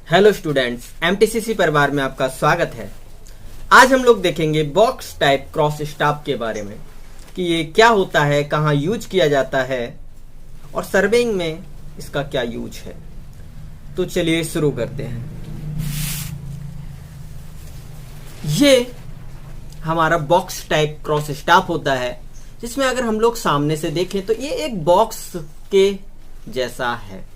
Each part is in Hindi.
हेलो स्टूडेंट्स, एमटीसीसी परिवार में आपका स्वागत है। आज हम लोग देखेंगे बॉक्स टाइप क्रॉस स्टाफ के बारे में कि ये क्या होता है, कहाँ यूज किया जाता है और सर्वेइंग में इसका क्या यूज है। तो चलिए शुरू करते हैं। ये हमारा बॉक्स टाइप क्रॉस स्टाफ होता है, जिसमें अगर हम लोग सामने से देखें तो ये एक बॉक्स के जैसा है।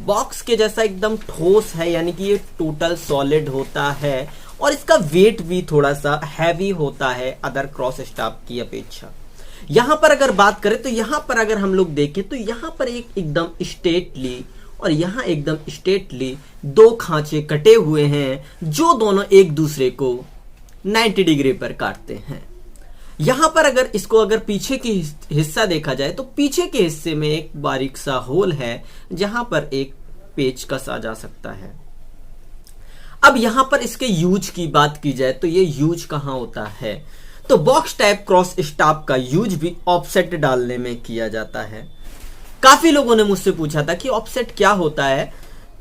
बॉक्स के जैसा एकदम ठोस है, यानी कि ये टोटल सॉलिड होता है और इसका वेट भी थोड़ा सा हैवी होता है अदर क्रॉस स्टाफ की अपेक्षा। यहां पर अगर बात करें तो यहां पर अगर हम लोग देखें तो यहां पर एक एकदम स्ट्रेटली और यहां एकदम स्ट्रेटली दो खांचे कटे हुए हैं, जो दोनों एक दूसरे को 90 डिग्री पर काटते हैं। यहां पर अगर इसको अगर पीछे की हिस्सा देखा जाए तो पीछे के हिस्से में एक बारीक सा होल है, जहां पर एक पेचकस आ जा सकता है। अब यहां पर इसके यूज की बात की जाए तो ये यूज कहां होता है, तो बॉक्स टाइप क्रॉस स्टाफ का यूज भी ऑफसेट डालने में किया जाता है। काफी लोगों ने मुझसे पूछा था कि ऑफसेट क्या होता है।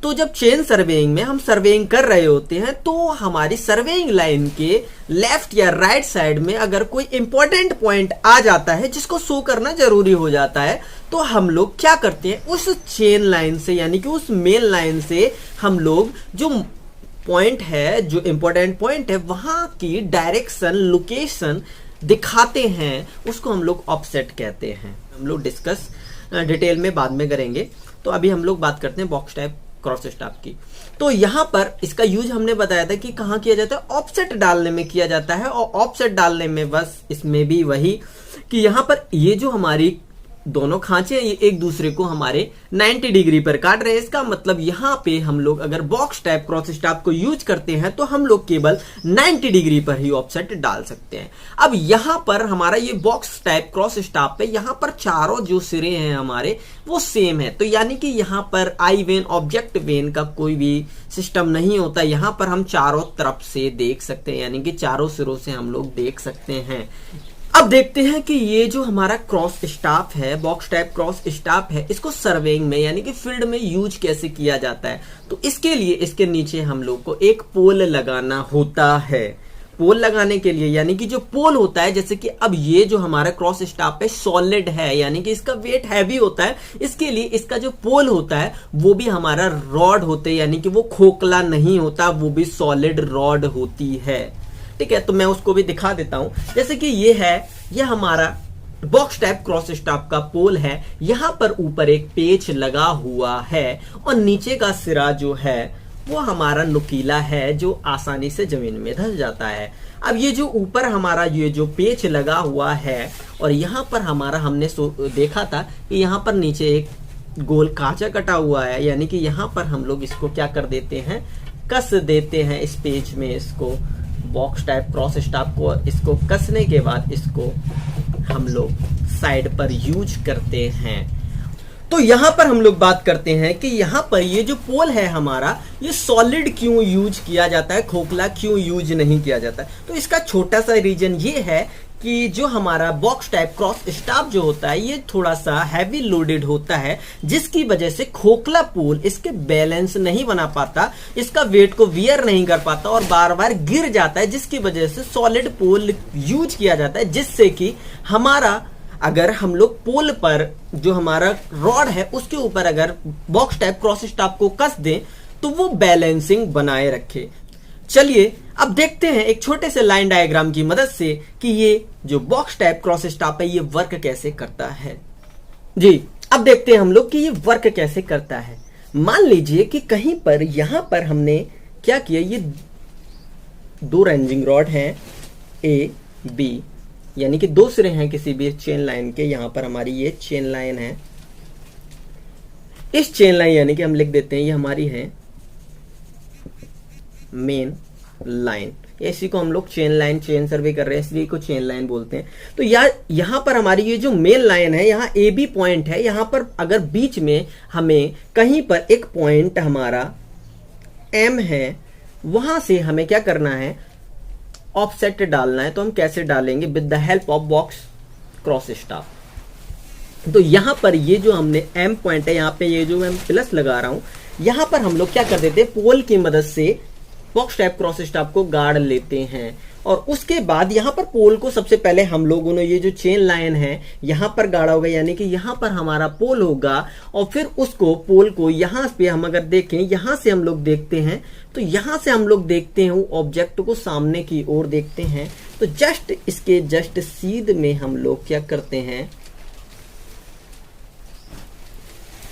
तो जब चेन सर्वेइंग में हम सर्वेइंग कर रहे होते हैं तो हमारी सर्वेइंग लाइन के लेफ्ट या राइट साइड में अगर कोई इंपॉर्टेंट पॉइंट आ जाता है जिसको शो करना जरूरी हो जाता है, तो हम लोग क्या करते हैं, उस चेन लाइन से यानी कि उस मेन लाइन से हम लोग जो पॉइंट है, जो इंपॉर्टेंट पॉइंट है, वहां की डायरेक्शन लोकेशन दिखाते हैं, उसको हम लोग ऑफसेट कहते हैं। हम लोग डिस्कस डिटेल में बाद में करेंगे। तो अभी हम लोग बात करते हैं बॉक्स टाइप क्रॉस स्टाफ की। तो यहां पर इसका यूज हमने बताया था कि कहां किया जाता है, ऑफसेट डालने में किया जाता है। और ऑफसेट डालने में बस इसमें भी वही कि यहां पर ये जो हमारी दोनों खांचे ये एक दूसरे को हमारे 90 डिग्री पर काट रहे हैं। इसका मतलब यहां पे हम लोग अगर बॉक्स टाइप क्रॉस स्टाफ को यूज करते हैं तो हम लोग केवल 90 डिग्री पर ही ऑफसेट डाल सकते हैं। अब यहां पर हमारा ये बॉक्स टाइप क्रॉस स्टाफ पे यहां पर चारों जो सिरे हैं हमारे वो सेम है। तो यानी कि यहां पर आई वेन ऑब्जेक्ट वेन का कोई भी सिस्टम नहीं होता। यहां पर हम चारों तरफ से देख सकते हैं, यानी कि चारों सिरों से हम लोग देख सकते हैं। अब देखते हैं कि ये जो हमारा क्रॉस स्टाफ है, बॉक्स टाइप क्रॉस स्टाफ है, इसको सर्वेइंग में यानी कि फील्ड में यूज कैसे किया जाता है। तो इसके लिए इसके नीचे हम लोग को एक पोल लगाना होता है। पोल लगाने के लिए यानी कि जो पोल होता है, जैसे कि अब ये जो हमारा क्रॉस स्टाफ है सॉलिड है, यानी कि इसका वेट हैवी होता है। इसके लिए इसका जो पोल होता है वो भी हमारा रॉड होते हैं, यानी कि वो खोखला नहीं होता, वो भी सॉलिड रॉड होती है। ठीक है, तो मैं उसको भी दिखा देता हूं। जैसे कि ये है, ये हमारा बॉक्स टाइप क्रॉस स्टाफ का पोल है। यहां पर ऊपर एक पेच लगा हुआ है और नीचे का सिरा जो है वो हमारा नुकीला है, जो आसानी से जमीन में धंस जाता है। अब ये जो ऊपर हमारा ये जो पेच लगा हुआ है और यहां पर हमारा हमने देखा था कि यहां पर नीचे एक गोल कांचा कटा हुआ है, यानी कि यहां पर हम लोग इसको क्या कर देते हैं, कस देते हैं इस पेच में। इसको बॉक्स टाइप क्रॉस स्टाफ को इसको कसने के बाद इसको हम लोग साइड पर यूज करते हैं। तो यहां पर हम लोग बात करते हैं कि यहां पर ये जो पोल है हमारा, ये सॉलिड क्यों यूज किया जाता है, खोखला क्यों यूज नहीं किया जाता है। तो इसका छोटा सा रीजन ये है कि जो हमारा बॉक्स टाइप क्रॉस स्टाफ जो होता है ये थोड़ा सा हैवी लोडेड होता है, जिसकी वजह से खोखला पोल इसके बैलेंस नहीं बना पाता, इसका वेट को वियर नहीं कर पाता और बार बार गिर जाता है, जिसकी वजह से सॉलिड पोल यूज किया जाता है। जिससे कि हमारा अगर हम लोग पोल पर जो हमारा रॉड है उसके ऊपर अगर बॉक्स टाइप क्रॉस स्टाफ को कस दें तो वो बैलेंसिंग बनाए रखे। चलिए अब देखते हैं एक छोटे से लाइन डायग्राम की मदद से कि ये जो बॉक्स टाइप क्रॉस स्टाफ है ये वर्क कैसे करता है। जी, अब देखते हैं हम लोग कि ये वर्क कैसे करता है। मान लीजिए कि कहीं पर यहां पर हमने क्या किया, ये दो रेंजिंग रॉड हैं ए बी, यानी कि दो सिरे हैं किसी भी चेन लाइन के। यहां पर हमारी ये चेन लाइन है, इस चेन लाइन यानी कि हम लिख देते हैं ये हमारी है मेन लाइन। इसी को हम लोग चेन लाइन, चेन सर्वे कर रहे हैं इसलिए को चेन लाइन बोलते हैं। तो यहां पर हमारी ये जो मेन लाइन है, यहां ए बी पॉइंट है, यहां पर अगर बीच में हमें कहीं पर एक पॉइंट हमारा एम है, वहां से हमें क्या करना है, ऑफसेट डालना है। तो हम कैसे डालेंगे, with the help of box cross staff. तो यहां पर ये जो हमने एम पॉइंट है, यहां पे ये जो मैं प्लस लगा रहा हूं, यहां पर हम लोग क्या कर देते हैं, पोल की मदद से बॉक्स टाइप क्रॉस स्टाफ को गाड़ लेते हैं। और उसके बाद यहां पर पोल को सबसे पहले हम लोगों ने ये जो चेन लाइन है यहां पर गाड़ा होगा, यानी कि यहां पर हमारा पोल होगा। और फिर उसको पोल को यहां पे हम अगर देखें, यहां से हम लोग देखते हैं तो यहां से हम लोग देखते हैं ऑब्जेक्ट को सामने की ओर देखते हैं। तो जस्ट इसके जस्ट सीध में हम लोग क्या करते हैं,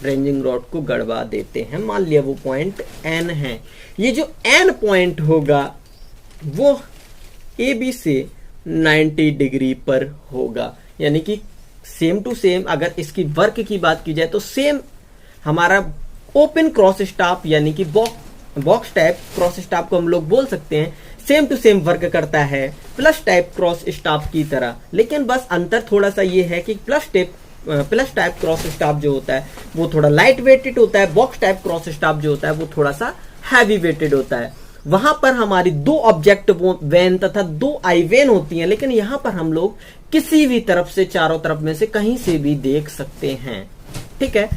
रेंजिंग रॉड को गड़वा देते हैं। मान लिया वो पॉइंट एन है। ये जो एन पॉइंट होगा वो ए बी से 90 डिग्री पर होगा, यानी कि सेम टू सेम। अगर इसकी वर्क की बात की जाए तो सेम हमारा ओपन क्रॉस स्टाफ यानी कि बॉक्स टाइप क्रॉस स्टाफ को हम लोग बोल सकते हैं, सेम टू सेम वर्क करता है प्लस टाइप क्रॉस स्टाफ की तरह। लेकिन बस अंतर थोड़ा सा ये है कि प्लस टाइप क्रॉस स्टाफ जो होता है वो थोड़ा लाइट वेटेड होता है, बॉक्स टाइप क्रॉस स्टाफ जो होता है वो थोड़ा सा हैवी वेटेड होता है। वहां पर हमारी 2 ऑब्जेक्ट वैन तथा 2 आई वैन होती हैं, लेकिन यहां पर हम लोग किसी भी तरफ से, चारों तरफ में से कहीं से भी देख सकते हैं। ठीक है,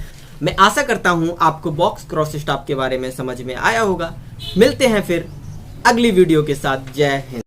मैं आशा करता हूं आपको बॉक्स क्रॉस स्टाफ के बारे में समझ में आया होगा। मिलते हैं फिर अगली वीडियो के साथ। जय हिंद।